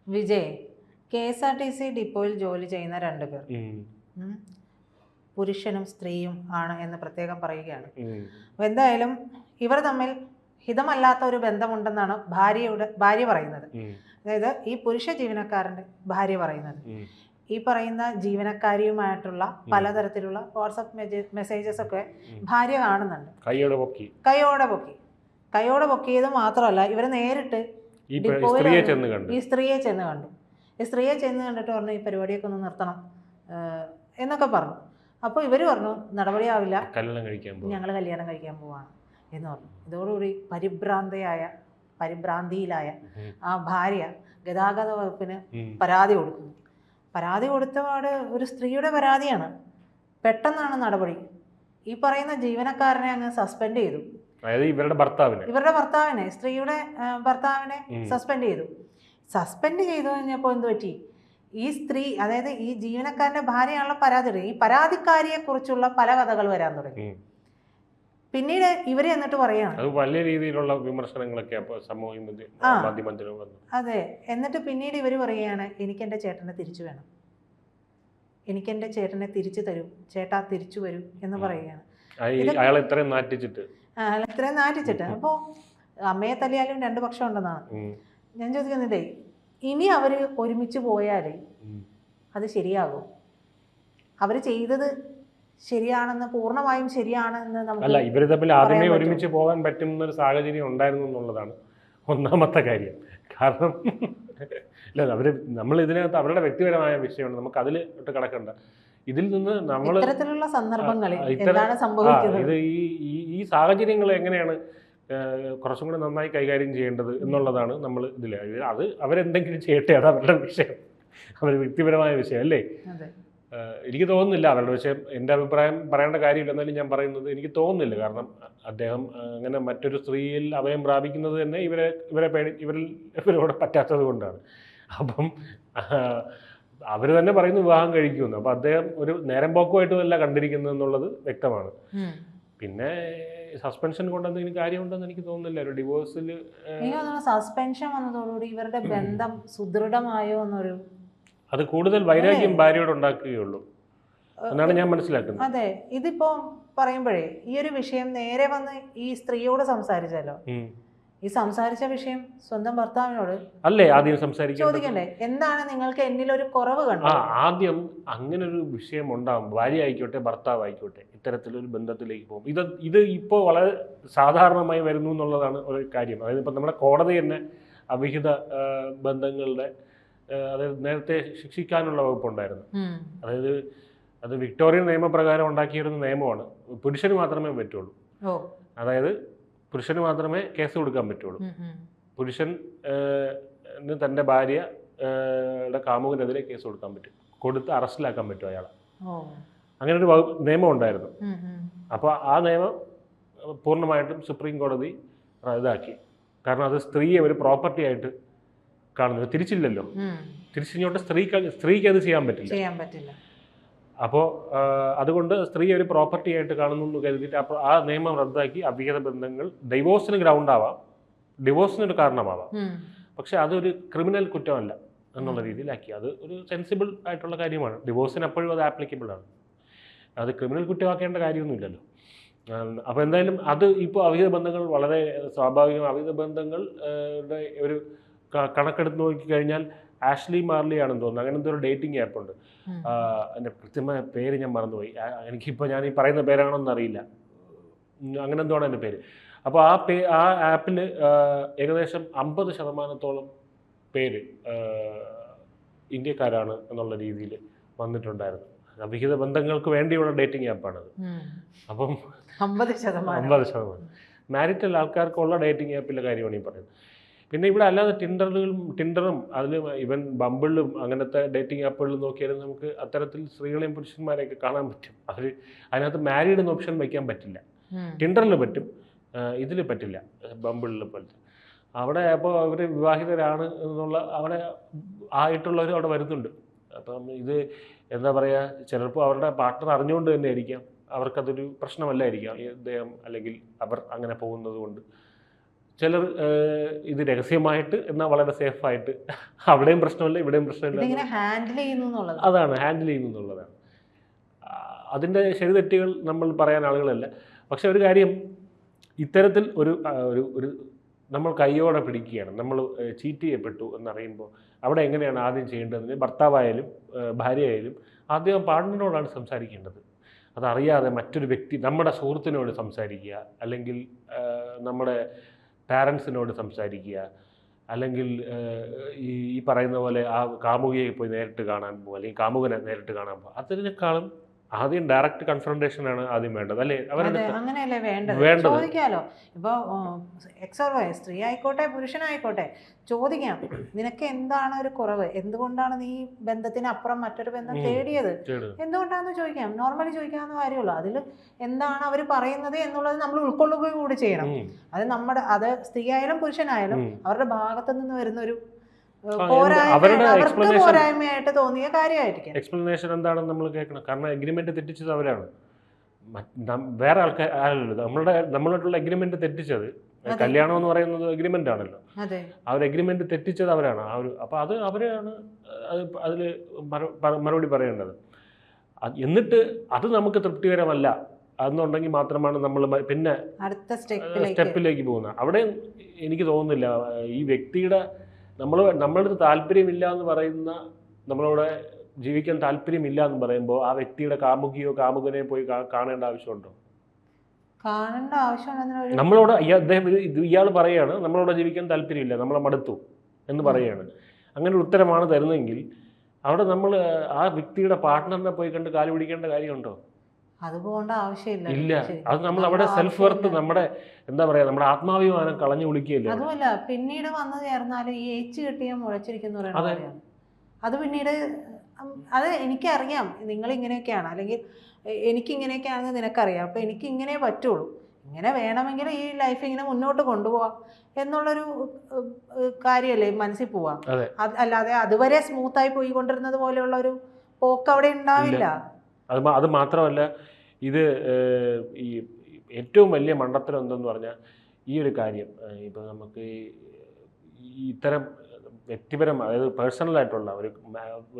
Vijay, KSRTC ഡിപ്പോയിൽ ജോലി ചെയ്യുന്ന 2 പേർ പുരുഷനും സ്ത്രീയും ആണ് എന്ന് പ്രത്യേകം പറയുകയാണ്. അപ്പോൾ എന്തായാലും ഇവർ തമ്മിൽ ഹിതമല്ലാത്ത ഒരു ബന്ധമുണ്ടെന്നാണ് ഭാര്യ പറയുന്നത്. അതായത് ഈ പുരുഷ ജീവനക്കാരൻ്റെ ഭാര്യ പറയുന്നത്. ഈ പറയുന്ന ജീവനക്കാരിയുമായിട്ടുള്ള പലതരത്തിലുള്ള വാട്സപ്പ് മെസ്സേജസ് ഒക്കെ ഭാര്യ കാണുന്നുണ്ട്. കൈയോടെ പൊക്കിയത് മാത്രമല്ല, ഇവർ നേരിട്ട് ഈ സ്ത്രീയെ ചെന്ന് കണ്ടു. ഈ സ്ത്രീയെ ചെന്ന് കണ്ടിട്ട് പറഞ്ഞു ഈ പരിപാടിയൊക്കെ ഒന്ന് നിർത്തണം എന്നൊക്കെ പറഞ്ഞു. അപ്പോൾ ഇവർ പറഞ്ഞു നടപടിയാവില്ല, ഞങ്ങൾ കല്യാണം കഴിക്കാൻ പോവാണ് എന്ന് പറഞ്ഞു. ഇതോടുകൂടി പരിഭ്രാന്തിയിലായ ആ ഭാര്യ ഗതാഗത വകുപ്പിന് പരാതി കൊടുക്കുന്നു. പരാതി കൊടുത്തപാട് ഒരു സ്ത്രീയുടെ പരാതിയാണ്. പെട്ടെന്നാണ് നടപടി. ഈ പറയുന്ന ജീവനക്കാരനെ അങ്ങ് സസ്പെൻഡ് ചെയ്തു. ഇവരുടെ ഭർത്താവിനെ, സ്ത്രീയുടെ ഭർത്താവിനെ സസ്പെൻഡ് ചെയ്തു കഴിഞ്ഞപ്പോൾ എന്ത് പറ്റി? ഈ സ്ത്രീ, അതായത് ഈ ജീവനക്കാരന്റെ ഭാര്യയാണല്ലോ പരാതി. ഈ പരാതിക്കാരിയെ കുറിച്ചുള്ള പല കഥകൾ വരാൻ തുടങ്ങി. പിന്നീട് ഇവര് എന്നിട്ട് പറയാണ് വലിയ രീതിയിലുള്ള വിമർശനങ്ങളൊക്കെ അതെ. എന്നിട്ട് പിന്നീട് ഇവര് പറയുകയാണ് എനിക്ക് എൻ്റെ ചേട്ടനെ തിരിച്ചു വേണം, എനിക്ക് എൻ്റെ ചേട്ടനെ തിരിച്ചു തരൂ, ചേട്ടാ തിരിച്ചു വരൂ എന്ന് പറയുകയാണ്. അയാൾ ഇത്രയും നാറ്റിച്ചിട്ട്. അപ്പോൾ അമ്മയെ തല്ലിയാലും 2 പക്ഷം ഉണ്ടെന്നാണ് ഞാൻ ചോദിക്കുന്നുണ്ടേ. ഇനി അവര് ഒരുമിച്ച് പോയാൽ അത് ശരിയാകും? അവർ ചെയ്തത് ശരിയാണെന്ന്, പൂർണ്ണമായും ശരിയാണെന്ന് അല്ല, ഇവര് തമ്മിൽ ആദ്യമേ ഒരുമിച്ച് പോകാൻ പറ്റുന്ന ഒരു സാഹചര്യം ഉണ്ടായിരുന്നു എന്നുള്ളതാണ് ഒന്നാമത്തെ കാര്യം. കാരണം നമ്മൾ ഇതിനകത്ത് അവരുടെ വ്യക്തിപരമായ വിഷയമാണ്, നമുക്ക് അതിൽ ഇട്ട് കിടക്കണ്ട. ഇതിൽ നിന്ന് നമ്മൾ ഇത്തരത്തിലുള്ള സന്ദർഭങ്ങളിൽ എന്താണ് സംഭവിക്കുന്നത്, ഇത് ഈ സാഹചര്യങ്ങൾ എങ്ങനെയാണ് കുറച്ചും കൂടി നന്നായി കൈകാര്യം ചെയ്യേണ്ടത് എന്നുള്ളതാണ് നമ്മൾ ഇതിൽ. അത് അവരെന്തെങ്കിലും ചെയ്യട്ടെ, അത് അവരുടെ വിഷയം, അവരുടെ വ്യക്തിപരമായ വിഷയം അല്ലേ. എനിക്ക് തോന്നുന്നില്ല അവരുടെ വിഷയം, എൻ്റെ അഭിപ്രായം പറയേണ്ട കാര്യമില്ല. എന്നാലും ഞാൻ പറയുന്നത് എനിക്ക് തോന്നുന്നില്ല. കാരണം അദ്ദേഹം അങ്ങനെ മറ്റൊരു സ്ത്രീയിൽ അഭയം പ്രാപിക്കുന്നത് തന്നെ ഇവരോട് പറ്റാത്തത് കൊണ്ടാണ്. അപ്പം അവർ തന്നെ പറയുന്നു വിവാഹം കഴിക്കുമെന്ന്. അപ്പം അദ്ദേഹം ഒരു നേരം പോക്കുമായിട്ടുമല്ല കണ്ടിരിക്കുന്നത് എന്നുള്ളത് വ്യക്തമാണ്. പിന്നെ സസ്പെൻഷൻ കൊണ്ട് എന്തെങ്കിലും കാര്യമുണ്ടെന്ന് എനിക്ക് തോന്നുന്നില്ല. ഒരു ഡിവോഴ്സിൽ സസ്പെൻഷൻ വന്നതോടുകൂടി ഇവരുടെ ബന്ധം സുദൃഢമായോ എന്നൊരു, അത് കൂടുതൽ വൈരാഗ്യം ഭാര്യയോട് ഉണ്ടാക്കുകയുള്ളൂ എന്നാണ് ഞാൻ മനസ്സിലാക്കുന്നത്. അതെ. ഇതിപ്പോ പറയുമ്പോഴേ ഈ ഒരു വിഷയം നേരെ വന്ന് ഈ സ്ത്രീയോട് സംസാരിച്ചല്ലോ. ഈ സംസാരിച്ച വിഷയം സ്വന്തം ഭർത്താവിനോട് അല്ലേ ആദ്യം ചോദിക്കണ്ടേ? എന്താണ് നിങ്ങൾക്ക് എന്നിലൊരു കുറവ് കണ്ടത്? ആദ്യം അങ്ങനെ ഒരു വിഷയം ഉണ്ടാകും. ഭാര്യ ആയിക്കോട്ടെ ഭർത്താവ് ആയിക്കോട്ടെ ഇത്തരത്തിലൊരു ബന്ധത്തിലേക്ക് പോകും. ഇത് ഇപ്പോൾ വളരെ സാധാരണമായി വരുന്നു എന്നുള്ളതാണ് ഒരു കാര്യം. അതായത് ഇപ്പം നമ്മുടെ കോടതി തന്നെ അവിഹിത ബന്ധങ്ങളുടെ അതായത് നേരത്തെ ശിക്ഷിക്കാനുള്ള വകുപ്പുണ്ടായിരുന്നു. അതായത് അത് വിക്ടോറിയൻ നിയമപ്രകാരം ഉണ്ടാക്കിയിരുന്ന നിയമമാണ്. പുരുഷന് മാത്രമേ പറ്റുള്ളൂ. അതായത് പുരുഷന് മാത്രമേ കേസ് കൊടുക്കാൻ പറ്റുള്ളൂ. പുരുഷൻ തൻ്റെ ഭാര്യയുടെ കാമുകനെതിരെ കേസ് കൊടുക്കാൻ പറ്റും, കൊടുത്ത് അറസ്റ്റിലാക്കാൻ പറ്റും അയാളെ. അങ്ങനെ ഒരു നിയമം ഉണ്ടായിരുന്നു. അപ്പോൾ ആ നിയമം പൂർണ്ണമായിട്ടും സുപ്രീം കോടതി ഇതാക്കി. കാരണം അത് സ്ത്രീയെ ഒരു പ്രോപ്പർട്ടി ആയിട്ട് കാണുന്നത്. തിരിച്ചില്ലല്ലോ, തിരിച്ചിങ്ങോട്ട് സ്ത്രീക്ക് അത് ചെയ്യാൻ പറ്റില്ല. അപ്പോൾ അതുകൊണ്ട് സ്ത്രീ ഒരു പ്രോപ്പർട്ടി ആയിട്ട് കാണുന്നു എന്ന് കരുതിയിട്ട് അപ്പോൾ ആ നിയമം റദ്ദാക്കി അവിഹിത ബന്ധങ്ങൾ ഡൈവോഴ്സിന് ഗ്രൗണ്ടാവാം, ഡിവോഴ്സിനൊരു കാരണമാവാം, പക്ഷെ അതൊരു ക്രിമിനൽ കുറ്റമല്ല എന്നുള്ള രീതിയിലാക്കി. അത് ഒരു സെൻസിബിൾ ആയിട്ടുള്ള കാര്യമാണ്. ഡിവോഴ്സിന് അപ്പോഴും അത് ആപ്ലിക്കബിൾ ആണ്. അത് ക്രിമിനൽ കുറ്റമാക്കേണ്ട കാര്യമൊന്നുമില്ലല്ലോ. അപ്പോൾ എന്തായാലും അത് ഇപ്പോൾ അവിഹിത ബന്ധങ്ങൾ വളരെ സ്വാഭാവികം. അവിഹിത ബന്ധങ്ങളുടെ ഒരു കണക്കെടുത്ത് നോക്കിക്കഴിഞ്ഞാൽ ആഷ്ലി മാർലി ആണെന്ന് തോന്നുന്നു, അങ്ങനത്തെ ഒരു ഡേറ്റിംഗ് ആപ്പുണ്ട്. എൻ്റെ കൃത്യമായ പേര് ഞാൻ മറന്നുപോയി. എനിക്കിപ്പോൾ ഞാൻ ഈ പറയുന്ന പേരാണോന്ന് അറിയില്ല. അങ്ങനെ എന്തോണം എൻ്റെ പേര്. അപ്പോൾ ആ ആപ്പിൽ ഏകദേശം 50% പേര് ഇന്ത്യക്കാരാണ് എന്നുള്ള രീതിയിൽ വന്നിട്ടുണ്ടായിരുന്നു. അവിഹിത ബന്ധങ്ങൾക്ക് വേണ്ടിയുള്ള ഡേറ്റിംഗ് ആപ്പാണത്. അപ്പം 50% മാരിറ്റൽ ആൾക്കാർക്കുള്ള ഡേറ്റിംഗ് ആപ്പിലെ കാര്യമാണ് ഈ പറയുന്നത്. പിന്നെ ഇവിടെ അല്ലാതെ ടിൻഡറും അതിൽ ഇവൻ ബമ്പിളിലും അങ്ങനത്തെ ഡേറ്റിംഗ് ആപ്പുകളിൽ നോക്കിയാലും നമുക്ക് അത്തരത്തിൽ സ്ത്രീകളെയും പുരുഷന്മാരെയൊക്കെ കാണാൻ പറ്റും. അതിനകത്ത് മാരീഡ് എന്ന ഓപ്ഷൻ വയ്ക്കാൻ പറ്റില്ല. ടിൻഡറിൽ പറ്റും, ഇതിൽ പറ്റില്ല, ബമ്പിളിൽ പോലത്തെ. അവിടെ അപ്പോൾ അവർ വിവാഹിതരാണ് എന്നുള്ള അവിടെ ആയിട്ടുള്ളവർ അവിടെ വരുന്നുണ്ട്. അപ്പം ഇത് എന്താ പറയുക, ചിലപ്പോൾ അവരുടെ പാർട്ട്ണർ അറിഞ്ഞുകൊണ്ട് തന്നെ ആയിരിക്കാം, അവർക്കതൊരു പ്രശ്നമല്ലായിരിക്കാം ഇദ്ദേഹം അല്ലെങ്കിൽ അവർ അങ്ങനെ പോകുന്നത് കൊണ്ട്. ചിലർ ഇത് രഹസ്യമായിട്ട് എന്നാൽ വളരെ സേഫായിട്ട് അവിടെയും പ്രശ്നമില്ല ഇവിടെയും പ്രശ്നമില്ല. ഇതിങ്ങനെ ഹാൻഡിൽ ചെയ്യുന്നു എന്നുള്ളത്. അതാണ് ഹാൻഡിൽ ചെയ്യുന്നു എന്നുള്ളതാണ്. അതിൻ്റെ ശരി തെറ്റുകൾ നമ്മൾ പറയാൻ ആളുകളല്ല. പക്ഷെ ഒരു കാര്യം, ഇത്തരത്തിൽ ഒരു നമ്മൾ കയ്യോടെ പിടിക്കുകയാണ്, നമ്മൾ ചീറ്റ് ചെയ്യപ്പെട്ടു എന്നറിയുമ്പോൾ അവിടെ എങ്ങനെയാണ് ആദ്യം ചെയ്യേണ്ടതെന്ന് ഭർത്താവായാലും ഭാര്യയായാലും ആദ്യം പാർട്ട്ണറിനോടാണ് സംസാരിക്കേണ്ടത്. അതറിയാതെ മറ്റൊരു വ്യക്തി, നമ്മുടെ സുഹൃത്തിനോട് സംസാരിക്കുക, അല്ലെങ്കിൽ നമ്മുടെ പാരൻസിനോട് സംസാരിക്കുക, അല്ലെങ്കിൽ ഈ പറയുന്ന പോലെ ആ കാമുകിയെ പോയി നേരിട്ട് കാണാൻ പോകുക, അല്ലെങ്കിൽ കാമുകനെ നേരിട്ട് കാണാൻ പോകുക. അതിനേക്കാളും ആദ്യം ഡയറക്റ്റ് കൺഫ്രണ്ടേഷൻ ആണ് ആദ്യം വേണ്ടത്, അല്ലേ? അങ്ങനെയല്ലേ വേണ്ടത്? ചോദിക്കാലോ. ഇപ്പൊ സ്ത്രീ ആയിക്കോട്ടെ പുരുഷനായിക്കോട്ടെ ചോദിക്കാം, നിനക്ക് എന്താണ് ഒരു കുറവ്, എന്തുകൊണ്ടാണ് നീ ബന്ധത്തിനപ്പുറം മറ്റൊരു ബന്ധം തേടിയത്, എന്തുകൊണ്ടാണെന്ന് ചോദിക്കാം. നോർമലി ചോദിക്കാവുന്ന കാര്യമുള്ളൂ. അതിൽ എന്താണ് അവർ പറയുന്നത് എന്നുള്ളത് നമ്മൾ ഉൾക്കൊള്ളുകയും കൂടി ചെയ്യണം. അത് സ്ത്രീ ആയാലും പുരുഷനായാലും അവരുടെ ഭാഗത്തു നിന്ന് വരുന്ന ഒരു പോരായ്മയായിട്ട് തോന്നിയ കാര്യമായിരിക്കും. എക്സ്പ്ലനേഷൻ എന്താണെന്ന് നമ്മൾ കേൾക്കണം. കാരണം എഗ്രിമെന്റ് തെറ്റിച്ചത് അവരാണ്, വേറെ ആൾക്കാർ ആരല്ലോ. നമ്മളായിട്ടുള്ള എഗ്രിമെന്റ് തെറ്റിച്ചത്, കല്യാണം എന്ന് പറയുന്നത് എഗ്രിമെന്റ് ആണല്ലോ. ആ ഒരു എഗ്രിമെന്റ് തെറ്റിച്ചത് അവരാണ്. അപ്പൊ അത് അവരാണ് അതിൽ മറുപടി പറയേണ്ടത്. എന്നിട്ട് അത് നമുക്ക് തൃപ്തികരമല്ല എന്നുണ്ടെങ്കിൽ മാത്രമാണ് നമ്മൾ പിന്നെ അടുത്ത സ്റ്റെപ്പിലേക്ക് പോകുന്നത്. അവിടെ എനിക്ക് തോന്നുന്നില്ല ഈ വ്യക്തിയുടെ നമ്മളടുത്ത് താല്പര്യമില്ല എന്ന് പറയുന്ന, നമ്മളോട് ജീവിക്കാൻ താല്പര്യമില്ല എന്ന് പറയുമ്പോൾ ആ വ്യക്തിയുടെ കാമുകിയോ കാമുകനെ പോയി കാണേണ്ട ആവശ്യമുണ്ടോ? കാണേണ്ട ആവശ്യമുണ്ടെന്ന് നമ്മളോട് ഇയാൾ പറയാണ് നമ്മളോട് ജീവിക്കാൻ താല്പര്യമില്ല, നമ്മളെ മടുത്തു എന്ന് പറയാണ്. അങ്ങനെ ഒരു ഉത്തരമാണ് തരുന്നതെങ്കിൽ അവിടെ നമ്മൾ ആ വ്യക്തിയുടെ പാർട്ട്ണറിനെ പോയി കണ്ട് കാല് പിടിക്കേണ്ട കാര്യമുണ്ടോ? അത് പോകേണ്ട ആവശ്യമില്ല. ഇല്ല, അത് നമ്മൾ അവിടെ സെൽഫ് വർത്ത്, നമ്മുടെ എന്താ പറയാ, നമ്മുടെ ആത്മാഭിമാനം കളഞ്ഞു വിളിക്കുകയല്ലേ. അതുമല്ല, പിന്നീട് വന്നു ചേർന്നാലും ഈ ഏച്ചു കെട്ടിയ മുളച്ചിരിക്കുന്ന പറയുന്നത് അത് പിന്നീട് അത് എനിക്കറിയാം നിങ്ങൾ ഇങ്ങനെയൊക്കെയാണ്, അല്ലെങ്കിൽ എനിക്കിങ്ങനെയൊക്കെയാണെന്ന് നിനക്കറിയാം, അപ്പം എനിക്ക് ഇങ്ങനെ പറ്റുള്ളൂ, ഇങ്ങനെ വേണമെങ്കിൽ ഈ ലൈഫ് ഇങ്ങനെ മുന്നോട്ട് കൊണ്ടുപോവാം എന്നുള്ളൊരു കാര്യമല്ലേ മനസ്സിൽ പോവാം. അല്ലാതെ അതുവരെ സ്മൂത്തായി പോയിക്കൊണ്ടിരുന്നത് പോലെയുള്ള ഒരു പോക്ക് അവിടെ ഉണ്ടാവില്ല. അത് മാത്രമല്ല, ഇത് ഈ ഏറ്റവും വലിയ മണ്ടത്തരം എന്തെന്ന് പറഞ്ഞാൽ ഈ ഒരു കാര്യം, ഇപ്പോൾ നമുക്ക് ഈ ഇത്തരം വ്യക്തിപരം, അതായത് പേഴ്സണലായിട്ടുള്ള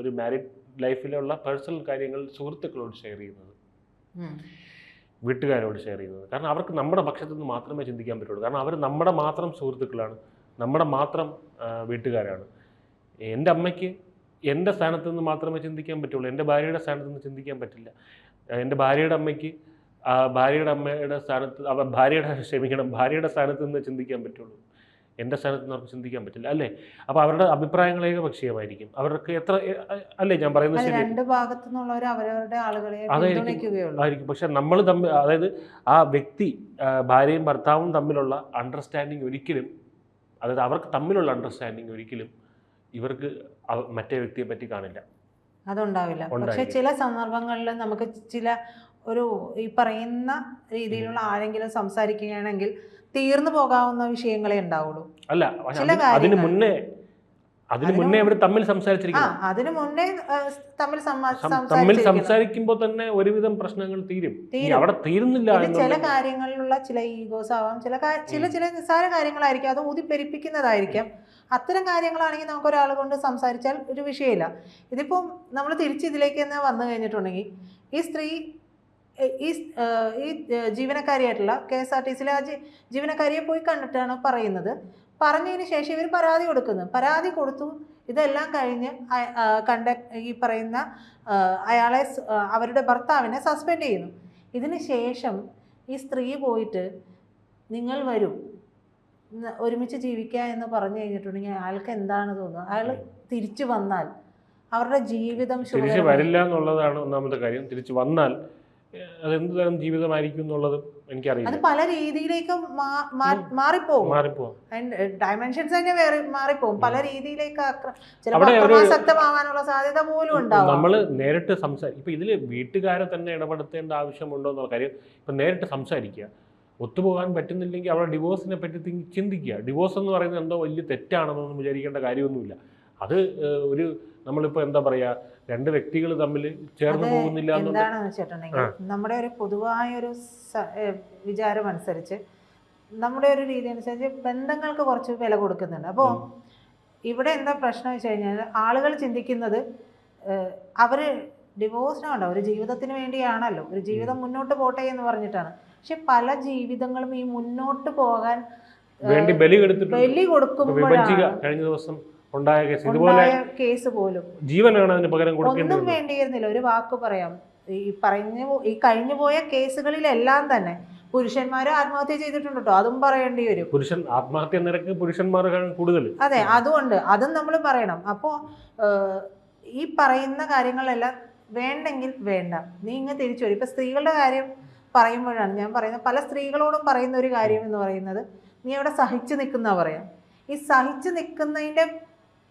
ഒരു മാരീഡ് ലൈഫിലുള്ള പേഴ്സണൽ കാര്യങ്ങൾ സുഹൃത്തുക്കളോട് ഷെയർ ചെയ്യുന്നത്, വീട്ടുകാരോട് ഷെയർ ചെയ്യുന്നത്. കാരണം അവർക്ക് നമ്മുടെ പക്ഷത്തു നിന്ന് മാത്രമേ ചിന്തിക്കാൻ പറ്റുള്ളൂ. കാരണം അവർ നമ്മുടെ മാത്രം സുഹൃത്തുക്കളാണ്, നമ്മുടെ മാത്രം വീട്ടുകാരാണ്. എൻ്റെ അമ്മയ്ക്ക് എൻ്റെ സ്ഥാനത്ത് നിന്ന് മാത്രമേ ചിന്തിക്കാൻ പറ്റുള്ളൂ, എൻ്റെ ഭാര്യയുടെ സ്ഥാനത്ത് നിന്ന് ചിന്തിക്കാൻ പറ്റില്ല. എൻ്റെ ഭാര്യയുടെ അമ്മയ്ക്ക് ഭാര്യയുടെ അമ്മയുടെ സ്ഥാനത്ത് ഭാര്യയുടെ സ്ഥാനത്ത് നിന്ന് ചിന്തിക്കാൻ പറ്റുള്ളൂ, എൻ്റെ സ്ഥാനത്ത് നിന്ന് അവർക്ക് ചിന്തിക്കാൻ പറ്റില്ല, അല്ലേ? അപ്പോൾ അവരുടെ അഭിപ്രായങ്ങൾ ഏകപക്ഷീയമായിരിക്കും. അവർക്ക് എത്ര, അല്ലേ ഞാൻ പറയുന്നത് ശരി? രണ്ട് ഭാഗത്തു നിന്നുള്ളവർ അവരവരുടെ ആളുകളെ ആയിരിക്കും. പക്ഷെ നമ്മൾ തമ്മിൽ, അതായത് ആ വ്യക്തി, ഭാര്യയും ഭർത്താവും തമ്മിലുള്ള അണ്ടർസ്റ്റാൻഡിങ് ഒരിക്കലും, അതായത് അവർക്ക് തമ്മിലുള്ള അണ്ടർസ്റ്റാൻഡിങ് ഒരിക്കലും ഇവർക്ക് മറ്റേ വ്യക്തിയെ പറ്റി കാണില്ല, അതുണ്ടാവില്ല. പക്ഷെ ചില സന്ദർഭങ്ങളിൽ നമുക്ക് ഈ പറയുന്ന രീതിയിലുള്ള ആരെങ്കിലും സംസാരിക്കുകയാണെങ്കിൽ തീർന്നു പോകാവുന്ന വിഷയങ്ങളെ ഉണ്ടാവുള്ളൂ. അല്ല, അതിന് മുന്നേ അവർ തമ്മിൽ സംസാരിച്ചിരിക്കും. അതിനു മുന്നേ തമ്മിൽ സംസാരിക്കുമ്പോൾ തന്നെ ഒരുവിധം പ്രശ്നങ്ങൾ തീരും. അവിടെ തീരുന്നില്ല. ചില കാര്യങ്ങളിലുള്ള ചില ഈഗോസ് ആവാം, ചില നിസ്സാര കാര്യങ്ങളായിരിക്കും, അത് ഊതിപ്പെരിപ്പിക്കുന്നതായിരിക്കാം. അത്തരം കാര്യങ്ങളാണെങ്കിൽ നമുക്ക് ഒരാൾ കൊണ്ട് സംസാരിച്ചാൽ ഒരു വിഷയമില്ല. ഇതിപ്പം നമ്മൾ തിരിച്ചിതിലേക്ക് തന്നെ വന്നു കഴിഞ്ഞിട്ടുണ്ടെങ്കിൽ ഈ സ്ത്രീ ഈ ജീവനക്കാരിയായിട്ടുള്ള KSRTCയിലെ ആ ജീവനക്കാരിയെ പോയി കണ്ടിട്ടാണ് പറയുന്നത്. പറഞ്ഞതിന് ശേഷം ഇവർ പരാതി കൊടുത്തു. ഇതെല്ലാം കഴിഞ്ഞ് ഈ പറയുന്ന അയാളെ, അവരുടെ ഭർത്താവിനെ സസ്പെൻഡ് ചെയ്യുന്നു. ഇതിന് ശേഷം ഈ സ്ത്രീ പോയിട്ട് നിങ്ങൾ വരൂ ഒരുമിച്ച് ജീവിക്കുക എന്ന് പറഞ്ഞു കഴിഞ്ഞിട്ടുണ്ടെങ്കിൽ അയാൾക്ക് എന്താണ് തോന്നുന്നത്? അയാൾ തിരിച്ചു വന്നാൽ അവരുടെ ജീവിതം തിരിച്ചു വരില്ല എന്നുള്ളതാണ് ഒന്നാമത്തെ കാര്യം. തിരിച്ചു വന്നാൽ അതെന്ത് തരം ജീവിതമായിരിക്കും എന്നുള്ളതും എനിക്കറിയില്ല. അത് പല രീതിയിലേക്കും മാറിപ്പോകും. ഡയമെൻഷൻസ് തന്നെ മാറിപ്പോകും. പല രീതിയിലേക്ക് അക്രമാസക്തമാവാനുള്ള സാധ്യത പോലും ഉണ്ടാവും. നമ്മൾ നേരിട്ട് ഇപ്പൊ ഇതില് വീട്ടുകാരെ തന്നെ ഇടപെടുത്തേണ്ട ആവശ്യമുണ്ടോ എന്നുള്ള കാര്യം. ഇപ്പൊ നേരിട്ട് സംസാരിക്കുക, ഒത്തുപോകാൻ പറ്റുന്നില്ലെങ്കിൽ അവിടെ ഡിവോഴ്സിനെ പറ്റി ചിന്തിക്കുക. ഡിവോഴ്സ് എന്ന് പറയുന്നത് എന്തോ വലിയ തെറ്റാണെന്നൊന്നും വിചാരിക്കേണ്ട കാര്യമൊന്നുമില്ല. അത് നമ്മളിപ്പോൾ എന്താ പറയാ, രണ്ട് വ്യക്തികൾ തമ്മിൽ ചേർന്ന് പോകുന്നില്ല. എന്താണെന്ന് വെച്ചിട്ടുണ്ടെങ്കിൽ നമ്മുടെ ഒരു പൊതുവായ ഒരു വിചാരം അനുസരിച്ച് നമ്മുടെ ഒരു രീതി അനുസരിച്ച് ബന്ധങ്ങൾക്ക് കുറച്ച് വില കൊടുക്കുന്നുണ്ട്. അപ്പോൾ ഇവിടെ എന്താ പ്രശ്നം വെച്ച് കഴിഞ്ഞാൽ ആളുകൾ ചിന്തിക്കുന്നത് അവർ ഡിവോഴ്സിനാണോ ഒരു ജീവിതത്തിന് വേണ്ടിയാണല്ലോ, ഒരു ജീവിതം മുന്നോട്ട് പോട്ടെ എന്ന് പറഞ്ഞിട്ടാണ്. പക്ഷെ പല ജീവിതങ്ങളും ഈ മുന്നോട്ട് പോകാൻ വേണ്ടി ബലി കൊടുക്കുമ്പോഴാണ് കഴിഞ്ഞ ദിവസം ഉണ്ടായ കേസ് ഇതുപോലെ കേസ് പോലും ജീവനാണ് അതിന് പകരം കൊടുക്കേണ്ടത്. ഒന്നും വേണ്ടിയിരുന്നില്ല. ഒരു വാക്ക് പറയാം, ഈ കഴിഞ്ഞു പോയ കേസുകളിലെല്ലാം തന്നെ പുരുഷന്മാർ ആത്മഹത്യ ചെയ്തിട്ടുണ്ട് കേട്ടോ, അതും പറയേണ്ടി വരും. പുരുഷൻ ആത്മഹത്യ നിരക്ക് പുരുഷന്മാർക്കാണ് കൂടുതൽ. അതെ, അതുകൊണ്ട് അതും നമ്മൾ പറയണം. അപ്പോൾ ഈ പറയുന്ന കാര്യങ്ങളെല്ലാം വേണ്ടെങ്കിൽ വേണ്ട, നീ ഇങ്ങ് തിരിച്ചു വരും. ഇപ്പം സ്ത്രീകളുടെ കാര്യം പറയുമ്പോഴാണ് ഞാൻ പറയുന്നത്, പല സ്ത്രീകളോടും പറയുന്ന ഒരു കാര്യം എന്ന് പറയുന്നത്, നീ അവിടെ സഹിച്ചു നിൽക്കുന്ന പറയാം. ഈ സഹിച്ചു നിൽക്കുന്നതിൻ്റെ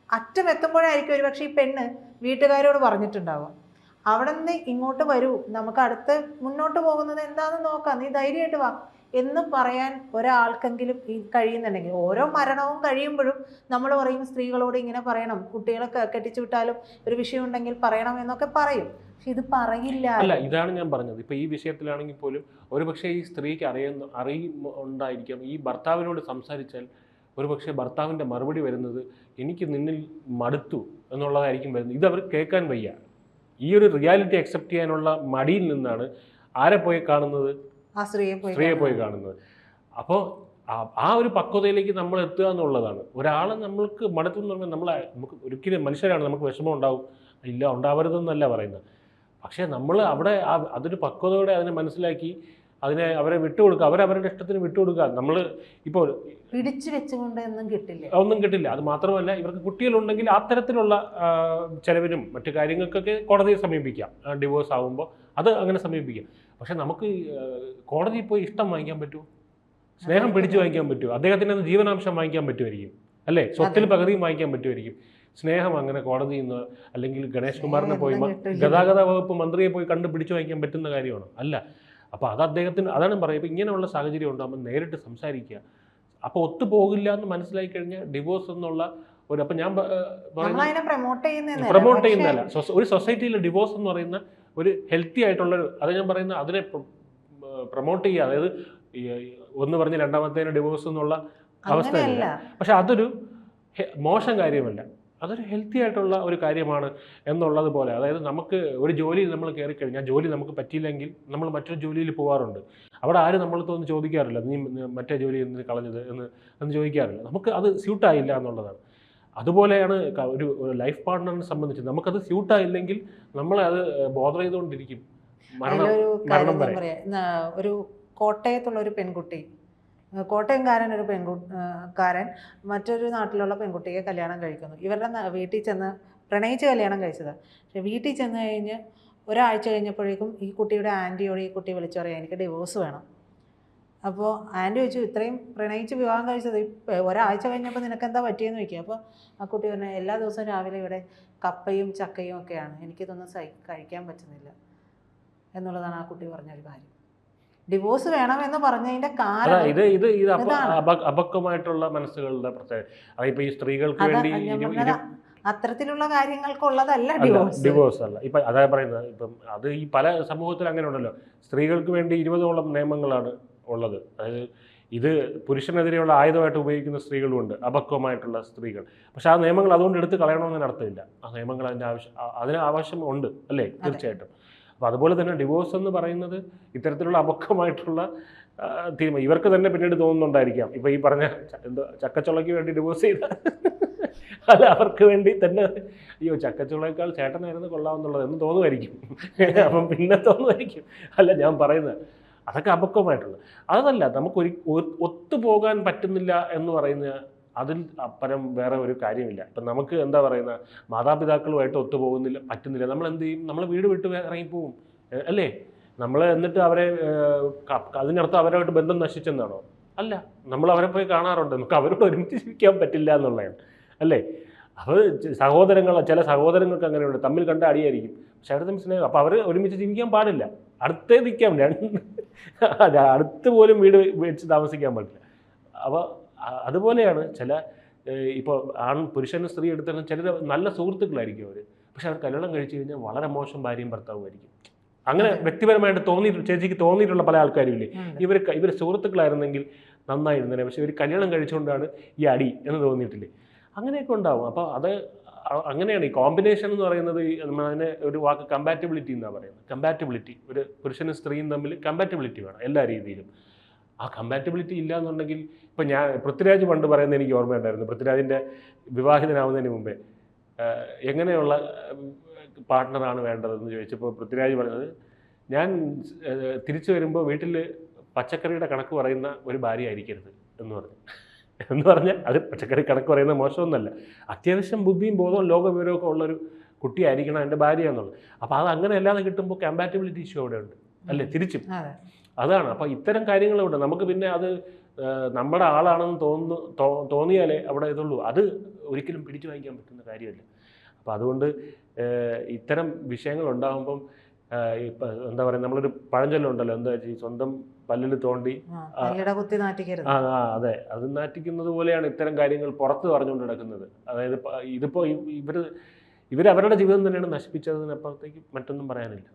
അറ്റം എത്തുമ്പോഴായിരിക്കും ഒരു പക്ഷേ ഈ പെണ്ണ് വീട്ടുകാരോട് പറഞ്ഞിട്ടുണ്ടാവുക, അവിടെ നിന്ന് ഇങ്ങോട്ട് വരൂ, നമുക്ക് അടുത്ത് മുന്നോട്ട് പോകുന്നത് എന്താണെന്ന് നോക്കാം, നീ ധൈര്യമായിട്ട് വാ എന്ന് പറയാൻ ഒരാൾക്കെങ്കിലും ഈ കഴിയുന്നുണ്ടെങ്കിൽ. ഓരോ മരണവും കഴിയുമ്പോഴും നമ്മൾ പറയും സ്ത്രീകളോട് ഇങ്ങനെ പറയണം, കുട്ടികളൊക്കെ കെട്ടിച്ചു വിട്ടാലും ഒരു വിഷയം ഉണ്ടെങ്കിൽ പറയണം എന്നൊക്കെ പറയും. പക്ഷെ ഇത് പറയില്ല. അല്ല, ഇതാണ് ഞാൻ പറഞ്ഞത്. ഇപ്പൊ ഈ വിഷയത്തിലാണെങ്കിൽ പോലും ഒരുപക്ഷെ ഈ സ്ത്രീക്ക് അറിയുന്നുണ്ടായിരിക്കാം, ഈ ഭർത്താവിനോട് സംസാരിച്ചാൽ ഒരുപക്ഷെ ഭർത്താവിൻ്റെ മറുപടി വരുന്നത് എനിക്ക് നിന്നിൽ മടുത്തു എന്നുള്ളതായിരിക്കും വരുന്നത്. ഇത് അവർ കേൾക്കാൻ വയ്യ. ഈ ഒരു റിയാലിറ്റി അക്സെപ്റ്റ് ചെയ്യാനുള്ള മടിയിൽ നിന്നാണ് ആരെ പോയി കാണുന്നത്, ആ സ്ത്രീയെ പോയി കാണുന്നത്. അപ്പോൾ ആ ഒരു പക്വതയിലേക്ക് നമ്മൾ എത്തുക എന്നുള്ളതാണ്. ഒരാളെ നമ്മൾക്ക് മടുത്തു എന്ന് പറഞ്ഞാൽ നമുക്ക് ഒരിക്കലും മനുഷ്യരാണ്, നമുക്ക് വിഷമം ഉണ്ടാവും, ഇല്ല ഉണ്ടാവരുതെന്നല്ല പറയുന്നത്. പക്ഷേ നമ്മൾ അവിടെ അതൊരു പക്വതയോടെ അതിനെ മനസ്സിലാക്കി അവരെ വിട്ടുകൊടുക്കുക, അവരവരുടെ ഇഷ്ടത്തിന് വിട്ടുകൊടുക്കുക. നമ്മൾ ഇപ്പോൾ പിടിച്ചു വെച്ചുകൊണ്ട് ഒന്നും കിട്ടില്ല. അത് മാത്രമല്ല, ഇവർക്ക് കുട്ടികളുണ്ടെങ്കിൽ അത്തരത്തിലുള്ള ചെലവിനും മറ്റു കാര്യങ്ങൾക്കൊക്കെ കോടതിയെ സമീപിക്കാം. ഡിവോഴ്സ് ആകുമ്പോൾ അത് അങ്ങനെ സമീപിക്കാം. പക്ഷെ നമുക്ക് കോടതിയിൽ പോയി ഇഷ്ടം വാങ്ങിക്കാൻ പറ്റുമോ? സ്നേഹം പിടിച്ചു വാങ്ങിക്കാൻ പറ്റുമോ? അദ്ദേഹത്തിൻ്റെ ജീവനാംശം വാങ്ങിക്കാൻ പറ്റുമായിരിക്കും, അല്ലേ? സ്വത്തിൽ പകുതിയും വാങ്ങിക്കാൻ പറ്റുമായിരിക്കും. സ്നേഹം അങ്ങനെ കോടതിയിൽ നിന്ന് അല്ലെങ്കിൽ ഗണേഷ് കുമാറിനെ പോയി ഗതാഗത വകുപ്പ് മന്ത്രിയെ പോയി കണ്ട് പിടിച്ചു വാങ്ങിക്കാൻ പറ്റുന്ന കാര്യമാണോ? അല്ല. അപ്പോൾ അത് അദ്ദേഹത്തിന്, അതാണ് പറയുക, ഇപ്പോൾ ഇങ്ങനെയുള്ള സാഹചര്യം ഉണ്ടാകുമ്പോൾ നേരിട്ട് സംസാരിക്കുക. അപ്പോൾ ഒത്തുപോകില്ല എന്ന് മനസ്സിലാക്കി കഴിഞ്ഞാൽ ഡിവോഴ്സ് എന്നുള്ള ഒരു, അപ്പം ഞാൻ പ്രൊമോട്ട് ചെയ്യുന്നതല്ല, ഒരു സൊസൈറ്റിയിൽ ഡിവോഴ്സ് എന്ന് പറയുന്ന ഒരു ഹെൽത്തി ആയിട്ടുള്ളൊരു, അത് ഞാൻ പറയുന്ന അതിനെ പ്രൊമോട്ട് ചെയ്യുക. അതായത് ഒന്ന് പറഞ്ഞ് രണ്ടാമത്തേന് ഡിവോഴ്സ് എന്നുള്ള അവസ്ഥയല്ല. പക്ഷെ അതൊരു മോശം കാര്യമല്ല, അതൊരു ഹെൽത്തി ആയിട്ടുള്ള ഒരു കാര്യമാണ് എന്നുള്ളത് പോലെ. അതായത് നമുക്ക് ഒരു ജോലിയിൽ നമ്മൾ കയറിക്കഴിഞ്ഞാൽ ജോലി നമുക്ക് പറ്റിയില്ലെങ്കിൽ നമ്മൾ മറ്റൊരു ജോലിയിൽ പോകാറുണ്ട്. അവിടെ ആരും നമ്മളടുത്തൊന്നും ചോദിക്കാറില്ല, നീ മറ്റേ ജോലി എന്തിന് കളഞ്ഞത് എന്ന് ചോദിക്കാറില്ല. നമുക്ക് അത് സ്യൂട്ടായില്ല എന്നുള്ളതാണ്. അതുപോലെയാണ് ഒരു ലൈഫ് പാർട്ട്ണറിനെ സംബന്ധിച്ച്, നമുക്കത് സ്യൂട്ടായില്ലെങ്കിൽ നമ്മളെ അത് ബോധർ ചെയ്തുകൊണ്ടിരിക്കും മരണം വരെ. ഒരു കോട്ടയത്തുള്ള ഒരു പെൺകുട്ടി, കോട്ടയംകാരൻ ഒരു പെൺകുട്ടിക്കാരൻ മറ്റൊരു നാട്ടിലുള്ള പെൺകുട്ടിയെ കല്യാണം കഴിക്കുന്നു. ഇവരുടെ വീട്ടിൽ ചെന്ന് പ്രണയിച്ച് കല്യാണം കഴിച്ചതാണ്. പക്ഷെ വീട്ടിൽ ചെന്ന് കഴിഞ്ഞ് ഒരാഴ്ച കഴിഞ്ഞപ്പോഴേക്കും ഈ കുട്ടിയുടെ ആൻറ്റിയോട് ഈ കുട്ടി വിളിച്ചു പറയാം, എനിക്ക് ഡിവോഴ്സ് വേണം. അപ്പോൾ ആൻറ്റി ചോദിച്ചു, ഇത്രയും പ്രണയിച്ച് വിവാഹം കഴിച്ചത് ഒരാഴ്ച കഴിഞ്ഞപ്പോൾ നിനക്കെന്താ പറ്റിയെന്ന് ചോദിക്കുക. അപ്പോൾ ആ കുട്ടി പറഞ്ഞു, എല്ലാ ദിവസവും രാവിലെ ഇവിടെ കപ്പയും ചക്കയും ഒക്കെയാണ്, എനിക്കിതൊന്നും കഴിക്കാൻ പറ്റുന്നില്ല എന്നുള്ളതാണ് ആ കുട്ടി പറഞ്ഞൊരു കാര്യം. ഡിവോഴ്സ് വേണമെന്ന് പറഞ്ഞതിന്റെ കാരണം ഇത് അപക്വമായിട്ടുള്ള മനസ്സുകളുടെ പ്രത്യേകത. അതിപ്പോ ഈ സ്ത്രീകൾക്ക് വേണ്ടി അത്തരത്തിലുള്ള കാര്യങ്ങൾക്കുള്ളതല്ല ഡിവോഴ്സ് അല്ല. ഇപ്പൊ അതാ പറയുന്നത്, ഇപ്പം അത് ഈ പല സമൂഹത്തിൽ അങ്ങനെ ഉണ്ടല്ലോ. സ്ത്രീകൾക്ക് വേണ്ടി 20ഓളം നിയമങ്ങളാണ് ഉള്ളത്. അതായത് ഇത് പുരുഷനെതിരെയുള്ള ആയുധമായിട്ട് ഉപയോഗിക്കുന്ന സ്ത്രീകളുമുണ്ട്, അപക്വമായിട്ടുള്ള സ്ത്രീകൾ. പക്ഷെ ആ നിയമങ്ങൾ അതുകൊണ്ട് എടുത്ത് കളയണമെന്നതിന് അർത്ഥമില്ല. ആ നിയമങ്ങൾ അതിന് ആവശ്യം ഉണ്ട്, അല്ലേ? തീർച്ചയായിട്ടും. അപ്പോൾ അതുപോലെ തന്നെ ഡിവോഴ്സ് എന്ന് പറയുന്നത് ഇത്തരത്തിലുള്ള അപക്വമായിട്ടുള്ള തീരുമാനം ഇവർക്ക് തന്നെ പിന്നീട് തോന്നുന്നുണ്ടായിരിക്കാം. ഇപ്പോൾ ഈ പറഞ്ഞ ചക്കച്ചുളയ്ക്ക് വേണ്ടി ഡിവോഴ്സ് ചെയ്ത അല്ല, അവർക്ക് വേണ്ടി തന്നെ അയ്യോ ചക്കച്ചുളയേക്കാൾ ചേട്ടനായിരുന്നു കൊള്ളാമെന്നുള്ളത് എന്ന് തോന്നുമായിരിക്കും. അപ്പം പിന്നെ തോന്നുമായിരിക്കും. അല്ല, ഞാൻ പറയുന്നത് അതൊക്കെ അപക്വമായിട്ടുള്ളത്. അതല്ല, നമുക്ക് ഒത്തുപോകാൻ പറ്റുന്നില്ല എന്ന് പറയുന്ന അതിൽ അപ്പുറം വേറെ ഒരു കാര്യമില്ല. ഇപ്പം നമുക്ക് എന്താ പറയുന്ന, മാതാപിതാക്കളുമായിട്ട് പറ്റുന്നില്ല, നമ്മൾ എന്ത് ചെയ്യും? നമ്മൾ വീട് വിട്ട് ഇറങ്ങിപ്പോവും, അല്ലേ? നമ്മൾ എന്നിട്ട് അവരെ അതിനർത്ഥം അവരുമായിട്ട് ബന്ധം നശിച്ചെന്നാണോ? അല്ല, നമ്മൾ അവരെ പോയി കാണാറുണ്ട്, നമുക്ക് അവരോട് ഒരുമിച്ച് ജീവിക്കാൻ പറ്റില്ല എന്നുള്ളതാണ്, അല്ലേ? അപ്പോൾ ചില സഹോദരങ്ങൾക്ക് അങ്ങനെയുണ്ട്, തമ്മിൽ കണ്ട അടിയായിരിക്കും, പക്ഷെ അവർ തമ്മിൽ സ്നേഹം. അപ്പോൾ അവർ ഒരുമിച്ച് ജീവിക്കാൻ പാടില്ല, അടുത്തേ നിൽക്കാൻ, അടുത്ത് പോലും വീട് വെച്ച് താമസിക്കാൻ പാടില്ല. അപ്പോൾ അതുപോലെയാണ് ഇപ്പോൾ പുരുഷനും സ്ത്രീ എടുത്താൽ ചിലർ നല്ല സുഹൃത്തുക്കളായിരിക്കും അവർ, പക്ഷെ അവർ കല്യാണം കഴിച്ചു കഴിഞ്ഞാൽ വളരെ മോശം ഭാര്യയും ഭർത്താവുമായിരിക്കും. അങ്ങനെ വ്യക്തിപരമായിട്ട് ചേച്ചിക്ക് തോന്നിയിട്ടുള്ള പല ആൾക്കാരും ഇല്ലേ, ഇവർ സുഹൃത്തുക്കളായിരുന്നെങ്കിൽ നന്നായിരുന്നേ, പക്ഷെ ഒരു കല്യാണം കഴിച്ചുകൊണ്ടാണ് ഈ അടി എന്ന് തോന്നിയിട്ടില്ലേ? അങ്ങനെയൊക്കെ ഉണ്ടാവും. അപ്പോൾ അത് അങ്ങനെയാണ് ഈ കോമ്പിനേഷൻ എന്ന് പറയുന്നത്. അതിനെ ഒരു വാക്ക് കമ്പാറ്റബിലിറ്റി എന്നാണ് പറയുന്നത്. കമ്പാറ്റബിലിറ്റി, ഒരു പുരുഷനും സ്ത്രീയും തമ്മിൽ കമ്പാറ്റബിലിറ്റി വേണം എല്ലാ രീതിയിലും. ആ കമ്പാറ്റബിലിറ്റി ഇല്ല എന്നുണ്ടെങ്കിൽ, ഇപ്പം പൃഥ്വിരാജ് പണ്ട് പറയുന്നത് എനിക്ക് ഓർമ്മയുണ്ടായിരുന്നു. പൃഥ്വിരാജിൻ്റെ വിവാഹിതനാവുന്നതിന് മുമ്പേ എങ്ങനെയുള്ള പാർട്ട്ണറാണ് വേണ്ടതെന്ന് ചോദിച്ചപ്പോൾ പൃഥ്വിരാജ് പറഞ്ഞത്, ഞാൻ തിരിച്ചു വരുമ്പോൾ വീട്ടിൽ പച്ചക്കറിയുടെ കണക്ക് പറയുന്ന ഒരു ഭാര്യ ആയിരിക്കരുത് എന്ന് പറഞ്ഞു. എന്ന് പറഞ്ഞാൽ അത് പച്ചക്കറി കണക്ക് പറയുന്നത് മോശമൊന്നുമല്ല, അത്യാവശ്യം ബുദ്ധിയും ബോധവും ലോകവിവരമൊക്കെ ഉള്ളൊരു കുട്ടിയായിരിക്കണം എൻ്റെ ഭാര്യ എന്നുള്ളത്. അപ്പോൾ അത് അങ്ങനെ അല്ലാതെ കിട്ടുമ്പോൾ കമ്പാറ്റബിലിറ്റി ഇഷ്യൂ അവിടെ ഉണ്ട് അല്ലേ, തിരിച്ചും അതാണ്. അപ്പോൾ ഇത്തരം കാര്യങ്ങളുണ്ട്. നമുക്ക് പിന്നെ അത് നമ്മുടെ ആളാണെന്ന് തോന്നിയാലേ അവിടെ ഇതുള്ളൂ. അത് ഒരിക്കലും പിടിച്ചു വാങ്ങിക്കാൻ പറ്റുന്ന കാര്യമല്ല. അപ്പോൾ അതുകൊണ്ട് ഇത്തരം വിഷയങ്ങൾ ഉണ്ടാകുമ്പം ഇപ്പം എന്താ പറയുക, നമ്മളൊരു പഴഞ്ചൊല്ലുണ്ടല്ലോ, എന്താ വെച്ചാൽ സ്വന്തം പല്ലിൽ തോണ്ടി കുത്തി നാറ്റിക്കരുത്. അതെ, അത് നാറ്റിക്കുന്നത് പോലെയാണ് ഇത്തരം കാര്യങ്ങൾ പുറത്ത് പറഞ്ഞുകൊണ്ട് നടക്കുന്നത്. അതായത് ഇതിപ്പോൾ ഇവർ അവരുടെ ജീവിതം തന്നെയാണ് നശിപ്പിച്ചതിനപ്പുറത്തേക്ക് മറ്റൊന്നും പറയാനില്ല.